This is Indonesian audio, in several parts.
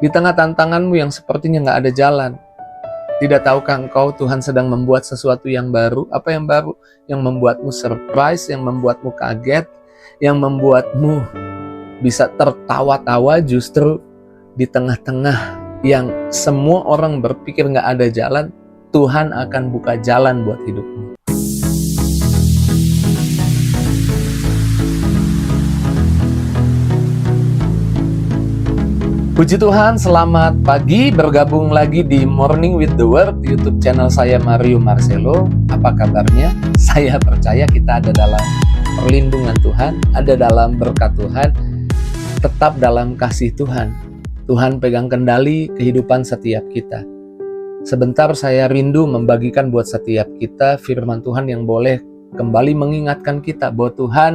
Di tengah tantanganmu yang sepertinya nggak ada jalan, tidak tahukah engkau Tuhan sedang membuat sesuatu yang baru? Apa yang baru? Yang membuatmu surprise, yang membuatmu kaget, yang membuatmu bisa tertawa-tawa justru di tengah-tengah yang semua orang berpikir nggak ada jalan, Tuhan akan buka jalan buat hidupmu. Puji Tuhan, selamat pagi, bergabung lagi di Morning with the Word, YouTube channel saya Mario Marcelo. Apa kabarnya? Saya percaya kita ada dalam perlindungan Tuhan, ada dalam berkat Tuhan, tetap dalam kasih Tuhan. Tuhan pegang kendali kehidupan setiap kita. Sebentar saya rindu membagikan buat setiap kita firman Tuhan yang boleh kembali mengingatkan kita bahwa Tuhan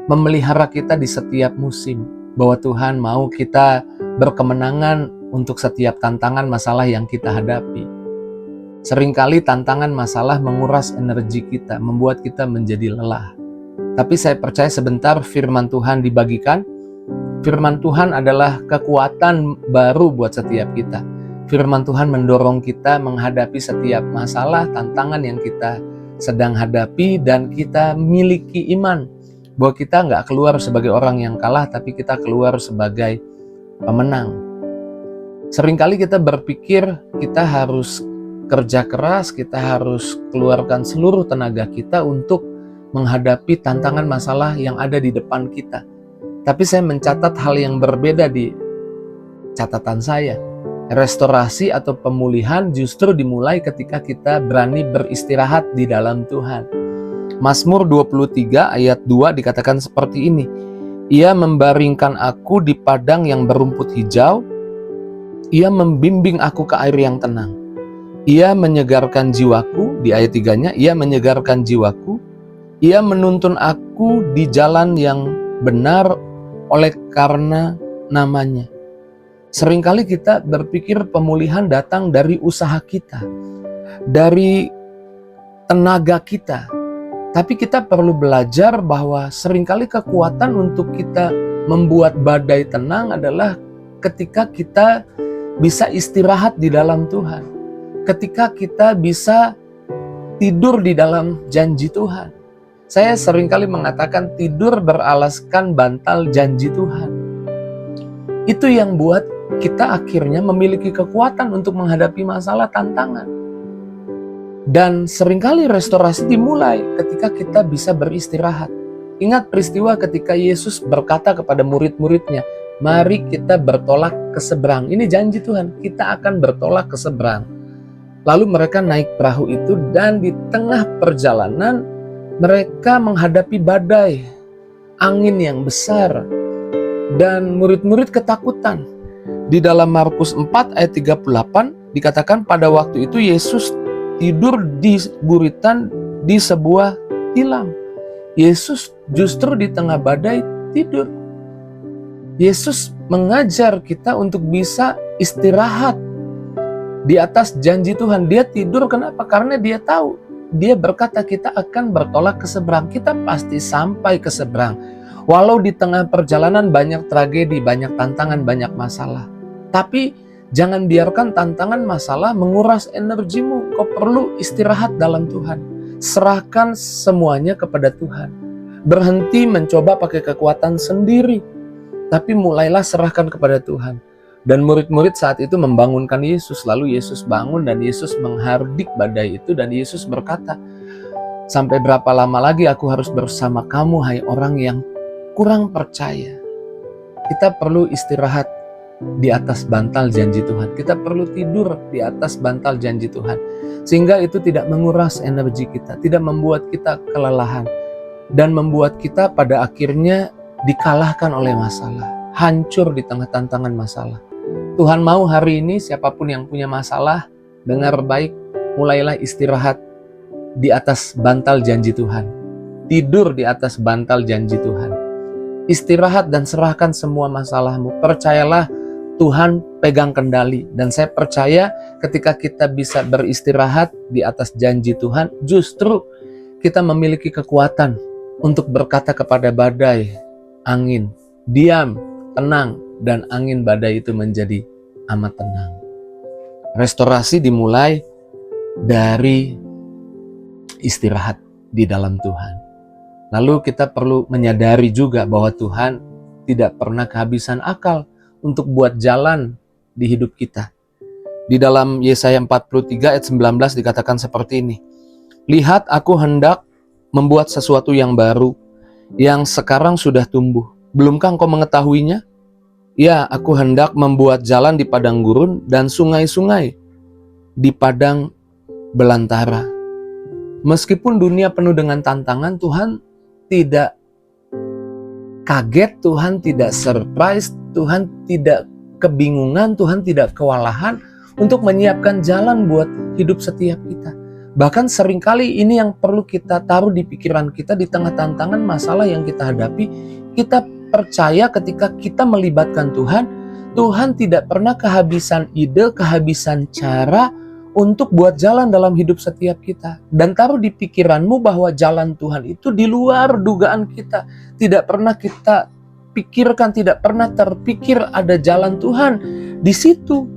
memelihara kita di setiap musim, bahwa Tuhan mau kita berkemenangan untuk setiap tantangan masalah yang kita hadapi. Seringkali tantangan masalah menguras energi kita, membuat kita menjadi lelah. Tapi saya percaya sebentar firman Tuhan dibagikan. Firman Tuhan adalah kekuatan baru buat setiap kita. Firman Tuhan mendorong kita menghadapi setiap masalah, tantangan yang kita sedang hadapi, dan kita miliki iman bahwa kita nggak keluar sebagai orang yang kalah, tapi kita keluar sebagai pemenang. Seringkali kita berpikir kita harus kerja keras, kita harus keluarkan seluruh tenaga kita untuk menghadapi tantangan masalah yang ada di depan kita. Tapi saya mencatat hal yang berbeda di catatan saya. Restorasi atau pemulihan justru dimulai ketika kita berani beristirahat di dalam Tuhan. Mazmur 23 ayat 2 dikatakan seperti ini. Ia membaringkan aku di padang yang berumput hijau. Ia membimbing aku ke air yang tenang. Ia menyegarkan jiwaku, di ayat 3-nya, ia menyegarkan jiwaku. Ia menuntun aku di jalan yang benar oleh karena namanya. Seringkali kita berpikir pemulihan datang dari usaha kita, dari tenaga kita. Tapi kita perlu belajar bahwa seringkali kekuatan untuk kita membuat badai tenang adalah ketika kita bisa istirahat di dalam Tuhan. Ketika kita bisa tidur di dalam janji Tuhan. Saya seringkali mengatakan tidur beralaskan bantal janji Tuhan. Itu yang buat kita akhirnya memiliki kekuatan untuk menghadapi masalah tantangan. Dan seringkali restorasi dimulai ketika kita bisa beristirahat. Ingat peristiwa ketika Yesus berkata kepada murid-muridnya, mari kita bertolak ke seberang. Ini janji Tuhan, kita akan bertolak ke seberang. Lalu mereka naik perahu itu dan di tengah perjalanan mereka menghadapi badai, angin yang besar. Dan murid-murid ketakutan. Di dalam Markus 4 ayat 38 dikatakan pada waktu itu Yesus tidur di buritan di sebuah tilam. Yesus justru di tengah badai tidur. Yesus mengajar kita untuk bisa istirahat di atas janji Tuhan. Dia tidur kenapa? Karena dia tahu. Dia berkata kita akan bertolak ke seberang. Kita pasti sampai ke seberang. Walau di tengah perjalanan banyak tragedi, banyak tantangan, banyak masalah. Tapi jangan biarkan tantangan masalah menguras energimu. Kau perlu istirahat dalam Tuhan. Serahkan semuanya kepada Tuhan. Berhenti mencoba pakai kekuatan sendiri. Tapi mulailah serahkan kepada Tuhan. Dan murid-murid saat itu membangunkan Yesus. Lalu Yesus bangun dan Yesus menghardik badai itu. Dan Yesus berkata, sampai berapa lama lagi aku harus bersama kamu, hai orang yang kurang percaya. Kita perlu istirahat di atas bantal janji Tuhan. Kita perlu tidur di atas bantal janji Tuhan. Sehingga itu tidak menguras energi kita, tidak membuat kita kelelahan, dan membuat kita pada akhirnya dikalahkan oleh masalah, hancur di tengah tantangan masalah. Tuhan mau hari ini siapapun yang punya masalah, dengar baik, mulailah istirahat di atas bantal janji Tuhan. Tidur di atas bantal janji Tuhan. Istirahat dan serahkan semua masalahmu. Percayalah Tuhan pegang kendali. Dan saya percaya ketika kita bisa beristirahat di atas janji Tuhan, justru kita memiliki kekuatan untuk berkata kepada badai, angin, diam, tenang, dan angin badai itu menjadi amat tenang. Restorasi dimulai dari istirahat di dalam Tuhan. Lalu kita perlu menyadari juga bahwa Tuhan tidak pernah kehabisan akal untuk buat jalan di hidup kita. Di dalam Yesaya 43 ayat 19 dikatakan seperti ini. Lihat, aku hendak membuat sesuatu yang baru, yang sekarang sudah tumbuh. Belumkah engkau mengetahuinya? Ya, aku hendak membuat jalan di padang gurun dan sungai-sungai di padang belantara. Meskipun dunia penuh dengan tantangan, Tuhan tidak kaget, Tuhan tidak surprise, Tuhan tidak kebingungan, Tuhan tidak kewalahan untuk menyiapkan jalan buat hidup setiap kita. Bahkan seringkali ini yang perlu kita taruh di pikiran kita di tengah tantangan masalah yang kita hadapi. Kita percaya ketika kita melibatkan Tuhan, Tuhan tidak pernah kehabisan ide, kehabisan cara untuk buat jalan dalam hidup setiap kita. Dan taruh di pikiranmu bahwa jalan Tuhan itu di luar dugaan kita. Tidak pernah kita pikirkan, tidak pernah terpikir ada jalan Tuhan di situ.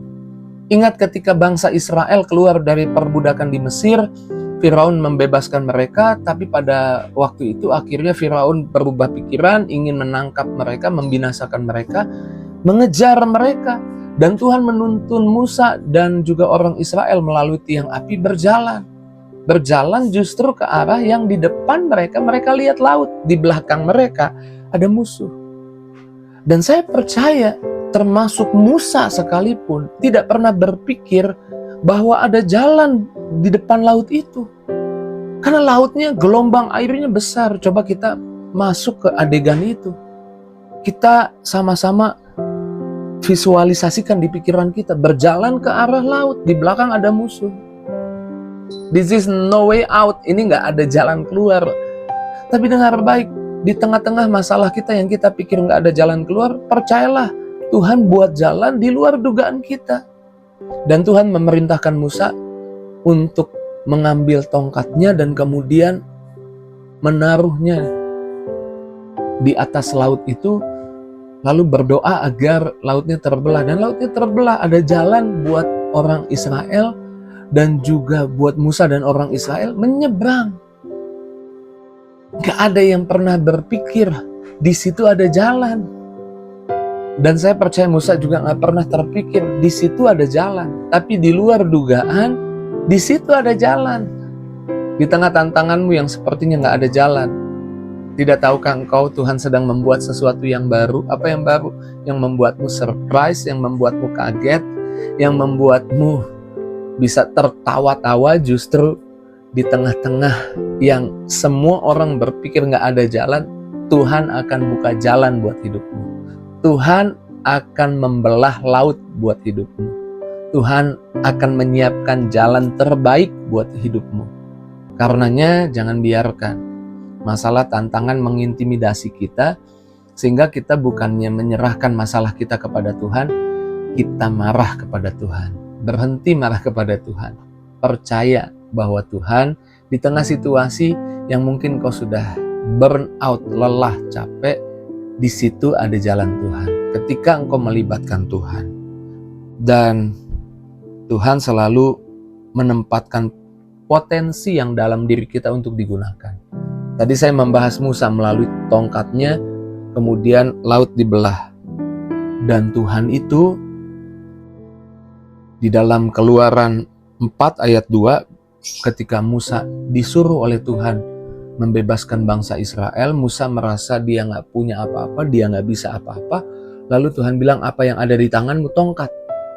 Ingat ketika bangsa Israel keluar dari perbudakan di Mesir, Firaun membebaskan mereka, tapi pada waktu itu akhirnya Firaun berubah pikiran, ingin menangkap mereka, membinasakan mereka, mengejar mereka. Dan Tuhan menuntun Musa dan juga orang Israel melalui tiang api berjalan. Berjalan justru ke arah yang di depan mereka lihat laut. Di belakang mereka ada musuh. Dan saya percaya termasuk Musa sekalipun tidak pernah berpikir bahwa ada jalan di depan laut itu. Karena lautnya, gelombang airnya besar. Coba kita masuk ke adegan itu. Kita sama-sama visualisasikan di pikiran kita, berjalan ke arah laut, di belakang ada musuh. This is no way out, ini nggak ada jalan keluar. Tapi dengar baik, di tengah-tengah masalah kita yang kita pikir nggak ada jalan keluar, percayalah, Tuhan buat jalan di luar dugaan kita. Dan Tuhan memerintahkan Musa untuk mengambil tongkatnya dan kemudian menaruhnya di atas laut itu, lalu berdoa agar lautnya terbelah. Dan lautnya terbelah, ada jalan buat orang Israel dan juga buat Musa dan orang Israel menyeberang. Gak ada yang pernah berpikir di situ ada jalan. Dan saya percaya Musa juga gak pernah terpikir di situ ada jalan. Tapi di luar dugaan, di situ ada jalan. Di tengah tantanganmu yang sepertinya gak ada jalan, tidak tahukah engkau Tuhan sedang membuat sesuatu yang baru? Apa yang baru? Yang membuatmu surprise, yang membuatmu kaget, yang membuatmu bisa tertawa-tawa justru di tengah-tengah yang semua orang berpikir gak ada jalan. Tuhan akan buka jalan buat hidupmu. Tuhan akan membelah laut buat hidupmu. Tuhan akan menyiapkan jalan terbaik buat hidupmu. Karenanya jangan biarkan masalah tantangan mengintimidasi kita, sehingga kita bukannya menyerahkan masalah kita kepada Tuhan, kita marah kepada Tuhan. Berhenti marah kepada Tuhan. Percaya bahwa Tuhan di tengah situasi yang mungkin kau sudah burn out, lelah, capek, di situ ada jalan Tuhan. Ketika engkau melibatkan Tuhan. Dan Tuhan selalu menempatkan potensi yang dalam diri kita untuk digunakan. Tadi saya membahas Musa melalui tongkatnya, kemudian laut dibelah. Dan Tuhan itu di dalam Keluaran 4 ayat 2, ketika Musa disuruh oleh Tuhan membebaskan bangsa Israel, Musa merasa dia gak punya apa-apa, dia gak bisa apa-apa. Lalu Tuhan bilang, apa yang ada di tanganmu? Tongkat,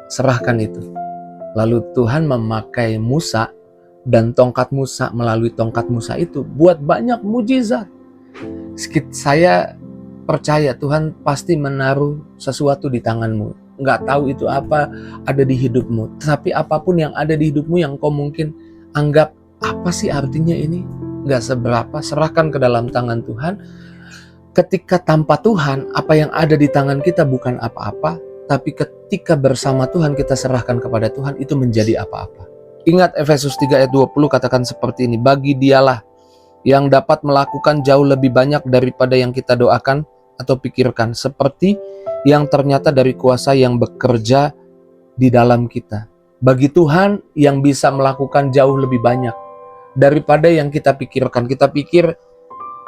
serahkan itu. Lalu Tuhan memakai Musa, dan tongkat Musa, melalui tongkat Musa itu buat banyak mujizat. Saya percaya Tuhan pasti menaruh sesuatu di tanganmu. Nggak tahu itu apa ada di hidupmu, tapi apapun yang ada di hidupmu yang kau mungkin anggap apa sih artinya ini, nggak seberapa, serahkan ke dalam tangan Tuhan. Ketika tanpa Tuhan, apa yang ada di tangan kita bukan apa-apa, tapi ketika bersama Tuhan kita serahkan kepada Tuhan, itu menjadi apa-apa. Ingat Efesus 3 ayat 20 katakan seperti ini, bagi dialah yang dapat melakukan jauh lebih banyak daripada yang kita doakan atau pikirkan, seperti yang ternyata dari kuasa yang bekerja di dalam kita. Bagi Tuhan yang bisa melakukan jauh lebih banyak daripada yang kita pikirkan. Kita pikir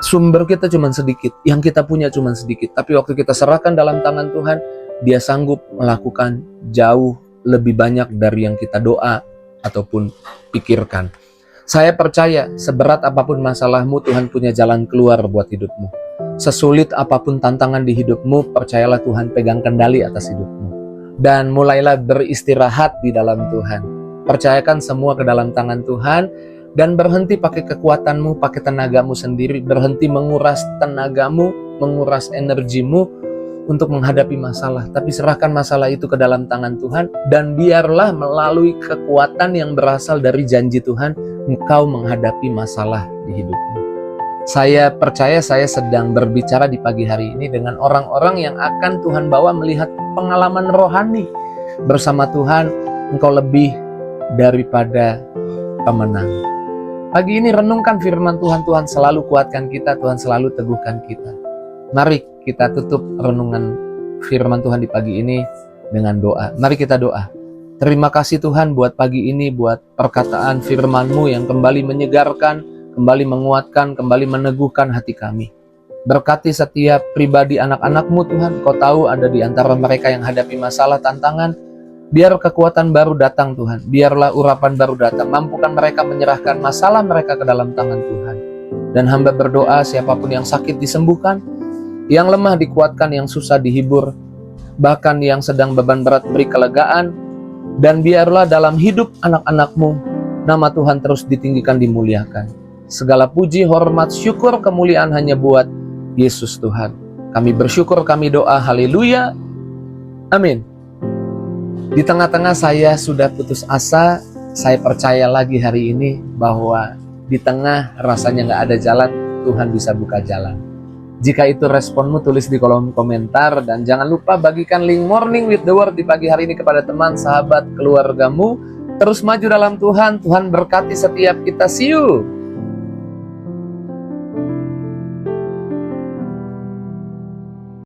sumber kita cuma sedikit, yang kita punya cuma sedikit. Tapi waktu kita serahkan dalam tangan Tuhan, Dia sanggup melakukan jauh lebih banyak dari yang kita doa ataupun pikirkan. Saya percaya seberat apapun masalahmu, Tuhan punya jalan keluar buat hidupmu. Sesulit apapun tantangan di hidupmu, percayalah Tuhan pegang kendali atas hidupmu. Dan mulailah beristirahat di dalam Tuhan. Percayakan semua ke dalam tangan Tuhan. Dan berhenti pakai kekuatanmu, pakai tenagamu sendiri. Berhenti menguras tenagamu, menguras energimu untuk menghadapi masalah. Tapi serahkan masalah itu ke dalam tangan Tuhan. Dan biarlah melalui kekuatan yang berasal dari janji Tuhan, engkau menghadapi masalah di hidupmu. Saya percaya saya sedang berbicara di pagi hari ini dengan orang-orang yang akan Tuhan bawa melihat pengalaman rohani. Bersama Tuhan, engkau lebih daripada pemenang. Pagi ini renungkan firman Tuhan. Tuhan selalu kuatkan kita, Tuhan selalu teguhkan kita. Mari kita tutup renungan firman Tuhan di pagi ini dengan doa. Mari kita doa. Terima kasih Tuhan buat pagi ini, buat perkataan firman-Mu yang kembali menyegarkan, kembali menguatkan, kembali meneguhkan hati kami. Berkati setiap pribadi anak-anak-Mu Tuhan. Kau tahu ada di antara mereka yang hadapi masalah, tantangan. Biar kekuatan baru datang Tuhan. Biarlah urapan baru datang. Mampukan mereka menyerahkan masalah mereka ke dalam tangan Tuhan. Dan hamba berdoa siapapun yang sakit disembuhkan, yang lemah dikuatkan, yang susah dihibur, bahkan yang sedang beban berat beri kelegaan. Dan biarlah dalam hidup anak-anak-Mu, nama Tuhan terus ditinggikan, dimuliakan. Segala puji, hormat, syukur, kemuliaan hanya buat Yesus Tuhan. Kami bersyukur, kami doa, haleluya, amin. Di tengah-tengah saya sudah putus asa, saya percaya lagi hari ini bahwa di tengah rasanya nggak ada jalan, Tuhan bisa buka jalan. Jika itu responmu, tulis di kolom komentar. Dan jangan lupa bagikan link Morning with the Word di pagi hari ini kepada teman, sahabat, keluargamu. Terus maju dalam Tuhan. Tuhan berkati setiap kita. See you!